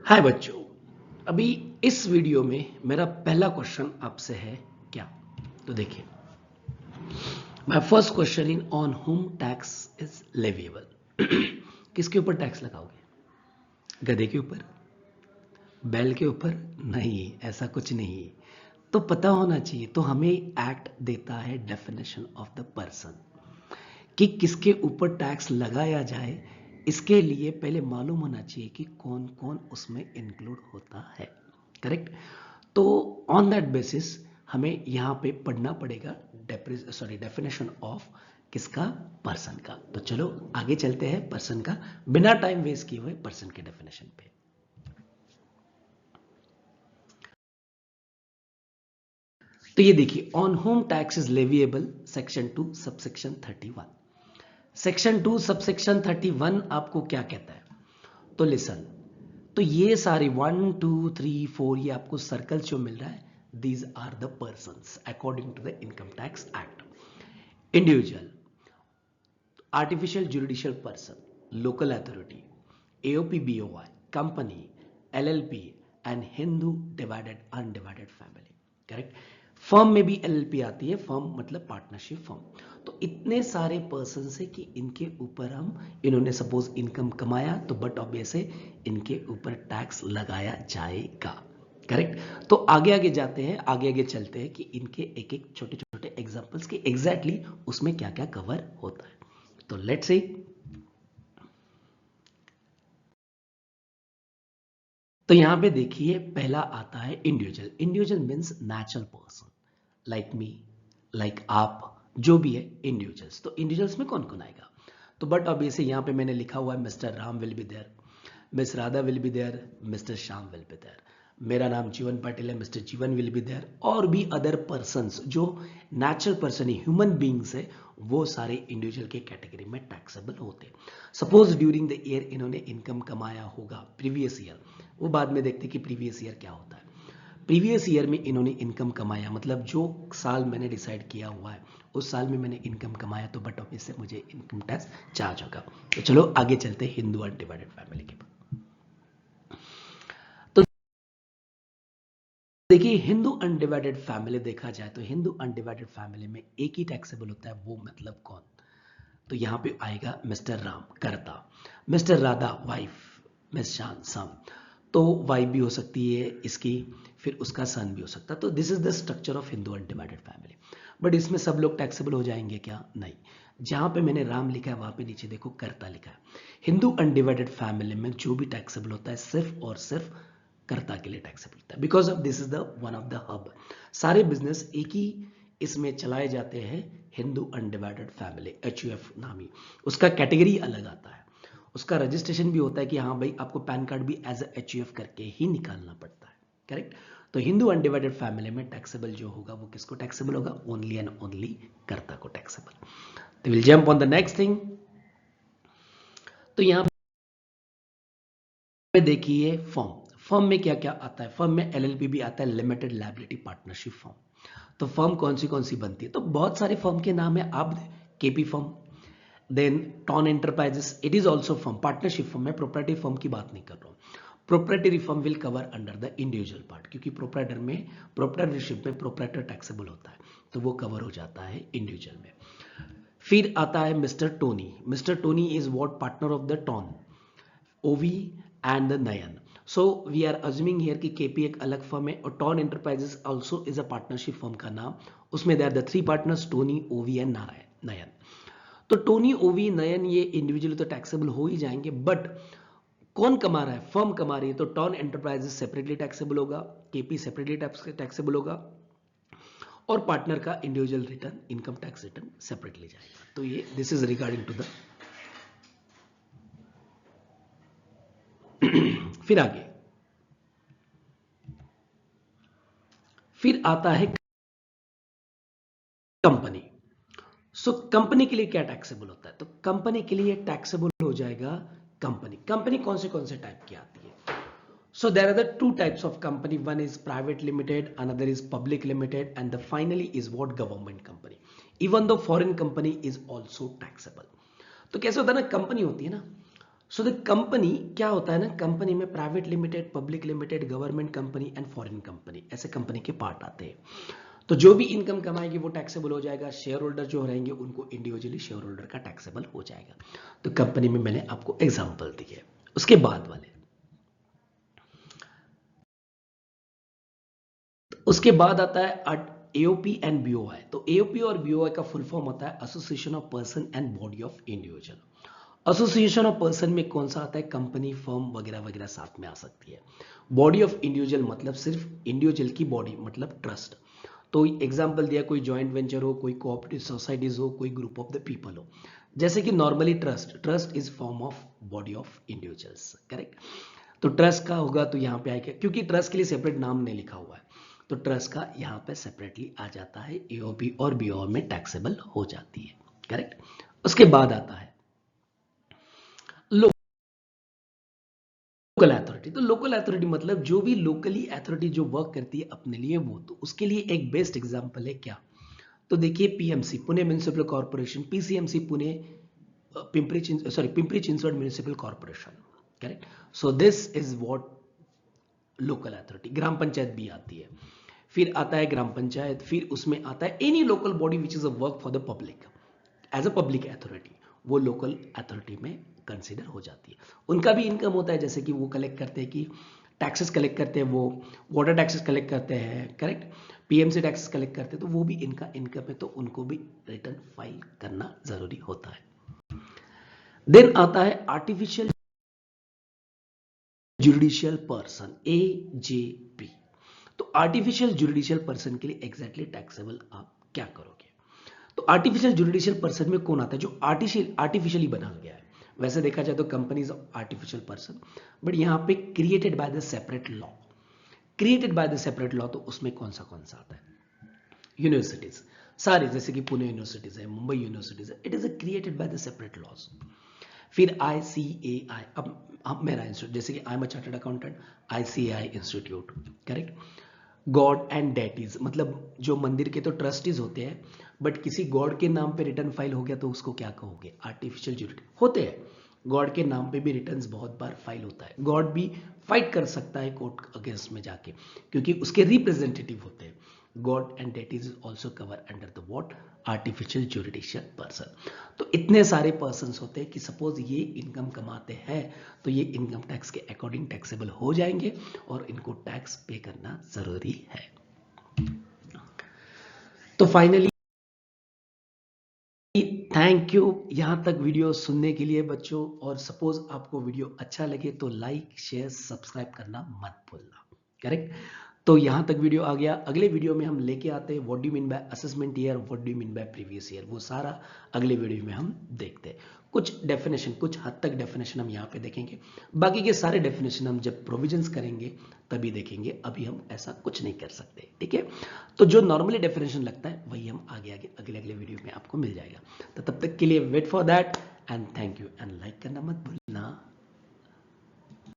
हाय बच्चों। अभी इस वीडियो में मेरा पहला क्वेश्चन आपसे है क्या? तो देखिए, my first question in on home tax is leviable. किसके ऊपर टैक्स लगाओगे? गधे के ऊपर? बैल के ऊपर? नहीं, ऐसा कुछ नहीं। तो पता होना चाहिए। तो हमें एक्ट देता है डेफिनेशन ऑफ द पर्सन कि किसके ऊपर टैक्स लगाया जाए। इसके लिए पहले मालूम होना चाहिए कि कौन कौन उसमें इंक्लूड होता है। करेक्ट? तो ऑन दैट बेसिस हमें यहां पे पढ़ना पड़ेगा डेफिनेशन ऑफ किसका? पर्सन का। तो चलो आगे चलते हैं पर्सन का, बिना टाइम वेस्ट किए हुए पर्सन के डेफिनेशन पे। तो ये देखिए, on home tax is leviable section 2 subsection 31। Section 2 subsection 31 आपको क्या कहता है? तो लिसन, तो ये सारे 1 2 3 4 ये आपको सर्कल जो मिल रहा है, these are the persons according to the income tax act. Individual, artificial judicial person, local authority, AOP BOI, company, LLP and Hindu divided undivided family. Correct? Firm में भी एलएलपी आती है, फर्म मतलब पार्टनरशिप फर्म। तो इतने सारे पर्सन है कि इनके ऊपर हम, इन्होंने सपोज इनकम कमाया तो बट ऑब्वियस है इनके ऊपर टैक्स लगाया जाएगा। करेक्ट? तो आगे आगे जाते हैं, आगे आगे चलते हैं कि इनके एक एक छोटे छोटे एग्जांपल्स के एग्जैक्टली उसमें क्या क्या कवर होता है। तो लेट्स सी। तो यहां पे देखिए, पहला आता है individual. Individual means natural person, like me, like आप, जो भी है इंडिविजुअल्स। तो इंडिविजुअल्स में कौन कौन आएगा? तो बट ऑब्वियसली यहां पे मैंने लिखा हुआ है mister Ram will be there, miss Radha will be there, mister Shyam will be there. मेरा नाम जीवन पाटिल है, मिस्टर जीवन विल बी देयर। और भी अदर पर्संस जो नेचुरल पर्सन है, ह्यूमन बींग्स है, वो सारे इंडिविजुअल के कैटेगरी में टैक्सेबल होते हैं। सपोज ड्यूरिंग द ईयर इन्होंने इनकम कमाया होगा, प्रीवियस ईयर, वो बाद में देखते कि प्रीवियस ईयर क्या होता है। प्रीवियस ईयर में इन्होंने इनकम कमाया, मतलब जो साल मैंने डिसाइड किया हुआ है उस साल में मैंने इनकम कमाया, तो बट ऑफिस से मुझे इनकम टैक्स चार्ज होगा। तो चलो आगे चलते हैं हिंदू अनडिवाइडेड फैमिली के। तो देखिए, हिंदू अनडिवाइडेड फैमिली देखा जाए तो हिंदू अनडिवाइडेड फैमिली में एक ही टैक्सेबल होता है, वो मतलब कौन? तो यहां पे आएगा मिस्टर राम कर्ता, मिस्टर राधा वाइफ, मिस शान सन। तो वाइफ भी हो सकती है इसकी, फिर उसका सन भी हो सकता है। तो this is the structure of Hindu undivided family. But इसमें सब लोग टैक्सेबल हो जाएंगे क्या? नहीं। जहां पे मैंने राम लिखा है वहां पे नीचे देखो कर्ता लिखा है। हिंदू अनडिवाइडेड फैमिली में जो भी टैक्सेबल होता है सिर्फ और सिर्फ कर्ता के लिए टैक्सेबल होता है, because of this is the one of the hub. सारे बिजनेस एक ही इसमें चलाए जाते हैं, हिंदू अनडिवाइडेड फैमिली, एचयूएफ नामी। उसका कैटेगरी अलग आता है, उसका रजिस्ट्रेशन भी होता है कि हाँ भाई आपको पैन कार्ड भी एज एचयूएफ करके ही निकालना पड़ता है। करेक्ट? तो हिंदू अनडिवाइडेड फैमिली में टैक्सेबल जो होगा वो किसको टैक्सेबल होगा? ओनली एंड ओनली कर्ता को टैक्सेबल। तो will jump on the next thing. तो यहां पे देखिए फर्म। फर्म में क्या क्या आता है? फर्म में एलएलपी भी आता है, लिमिटेड लायबिलिटी पार्टनरशिप फर्म। तो फर्म कौन सी बनती है? तो बहुत सारे फर्म के नाम है, आप KP firm, then Ton enterprises, it is also firm, partnership firm. मैं प्रोप्राइटरी फर्म की बात नहीं कर रहा हूं। Proprietary firm will cover under the individual part, क्योंकि प्रोप्राइटर में, प्रोप्राइटरशिप में प्रोप्राइटर टैक्सेबल होता है, तो वो कवर हो जाता है इंडिविजुअल में। फिर आता है mister Tony. Mister Tony is what? Partner of the Ton, OV and the Nayan. So we are assuming here कि केपी एक अलग फर्म है और Ton enterprises also is a partnership firm का नाम। उसमें they are the three partners, Tony, OV and Narayan Nayan. तो टोनी, ओवी, नयन ये इंडिविजुअली तो टैक्सेबल हो ही जाएंगे, बट कौन कमा रहा है? फर्म कमा रही है, तो टॉन एंटरप्राइजेस सेपरेटली टैक्सेबल होगा, केपी सेपरेटली टैक्सेबल होगा, और पार्टनर का individual return, income tax return separately जाएगा। तो ये this is regarding to the. फिर आगे, फिर आता है कंपनी। सो कंपनी के लिए क्या टैक्सेबल होता है? तो कंपनी के लिए टैक्सेबल हो जाएगा कंपनी। कंपनी कौन से टाइप की आती है? So there are the two types of company. One is private limited, another is public limited, and the finally is what? Government company. Even though foreign company is also taxable. तो कैसे होता है ना, company होती है ना, so the company क्या होता है ना, कंपनी में private limited, public limited, government company and foreign company, ऐसे कंपनी के पार्ट आते हैं। तो जो भी इनकम कमाएगी वो टैक्सेबल हो जाएगा। शेयर होल्डर जो रहेंगे उनको इंडिविजुअली शेयर होल्डर का टैक्सेबल हो जाएगा। तो कंपनी में मैंने आपको एग्जांपल दिए। उसके बाद वाले, उसके बाद आता है एओपी एंड बीओआई। तो एओपी और बीओआई का फुल फॉर्म होता है association of person and body of individual. Association of person में कौन सा आता है, कंपनी, फर्म वगैरह वगैरह साथ में आ सकती है। बॉडी ऑफ इंडिविजुअल मतलब सिर्फ इंडिविजुअल की बॉडी, मतलब ट्रस्ट। तो एग्जांपल दिया, कोई जॉइंट वेंचर हो, कोई कोऑपरेटिव सोसाइटीज हो, कोई ग्रुप ऑफ द पीपल हो। जैसे कि normally trust is form of body of individuals, correct. तो ट्रस्ट का होगा तो यहां पे आएगा, क्योंकि ट्रस्ट के लिए सेपरेट नाम नहीं लिखा हुआ है, तो ट्रस्ट का यहां पे सेपरेटली आ जाता है, एओपी और बीओ में टैक्सेबल हो जाती है, करेक्ट। उसके बाद आता है लोकल अथॉरिटी। तो लोकल अथॉरिटी मतलब जो भी लोकली अथॉरिटी जो वर्क करती है अपने लिए, वो तो उसके लिए एक बेस्ट एग्जांपल है क्या, तो देखिए PMC, Pune municipal corporation, PCMC Pune, Pimpri Chinchwad municipal corporation, correct. So this is what local authority. ग्राम पंचायत भी आती है, फिर आता है ग्राम पंचायत, फिर उसमें आता है any local body which is a work for the public as a public authority, वो लोकल अथॉरिटी में कंसिडर हो जाती है। उनका भी इनकम होता है, जैसे कि वो कलेक्ट करते हैं, कि टैक्सेस कलेक्ट करते हैं, वो वाटर टैक्सेस कलेक्ट करते हैं, करेक्ट, पीएमसी टैक्सेस कलेक्ट करते हैं, तो वो भी इनका इनकम है, तो उनको भी रिटर्न फाइल करना जरूरी होता है। देन आता है आर्टिफिशियल जुडिशियल पर्सन, एजेपी। तो आर्टिफिशियल जुडिशियल पर्सन के लिए एग्जैक्टली टैक्सेबल आप क्या करोगे, तो आर्टिफिशियल जुडिशियल पर्सन में कौन आता है, जो आर्टिफिशियली बना गया है। वैसे देखा जाए तो कंपनीज आर्टिफिशियल पर्सन, बट यहां पे created by the separate law, created by the separate law, तो उसमें कौन सा आता है, यूनिवर्सिटीज सारी, जैसे कि पुणे यूनिवर्सिटीज है, मुंबई यूनिवर्सिटीज है, it is created by the separate laws. फिर आईसीएआई, अब मेरा इंस्टीट्यूट, जैसे कि I am a chartered accountant, ICAI institute, correct. God and deities, मतलब जो मंदिर के तो ट्रस्टीज होते हैं, बट किसी गॉड के नाम पे रिटर्न फाइल हो गया तो उसको क्या कहोगे, आर्टिफिशियल ज्यूरिटी होते हैं। गॉड के नाम पे भी रिटर्न्स बहुत बार फाइल होता है, गॉड भी फाइट कर सकता है कोर्ट अगेंस्ट में जाके, क्योंकि उसके रिप्रेजेंटेटिव होते हैं। God and deities is also cover under the what, artificial juridical person. तो इतने सारे पर्सन होते हैं कि सपोज ये इनकम कमाते हैं, तो ये इनकम टैक्स के अकॉर्डिंग टैक्सेबल हो जाएंगे और इनको टैक्स पे करना जरूरी है। तो फाइनली थैंक यू यहां तक वीडियो सुनने के लिए बच्चों, और सपोज आपको वीडियो अच्छा लगे तो लाइक शेयर सब्सक्राइब करना मत भूलना, करेक्ट। तो यहां तक वीडियो आ गया, अगले वीडियो में हम लेके आते हैं what do you mean by assessment year, what do you mean by previous year, वो सारा अगले वीडियो में हम देखते हैं। कुछ डेफिनेशन, कुछ हद तक डेफिनेशन हम यहाँ पे देखेंगे, बाकी के सारे डेफिनेशन हम जब प्रोविजंस करेंगे तभी देखेंगे, अभी हम ऐसा कुछ नहीं कर सकते, ठीक है। तो जो नॉर्मली डेफिनेशन लगता है वही हम आगे आगे अगले अगले वीडियो में आपको मिल जाएगा। तो तब तक के लिए wait for that and thank you, and like करना मत भूलना।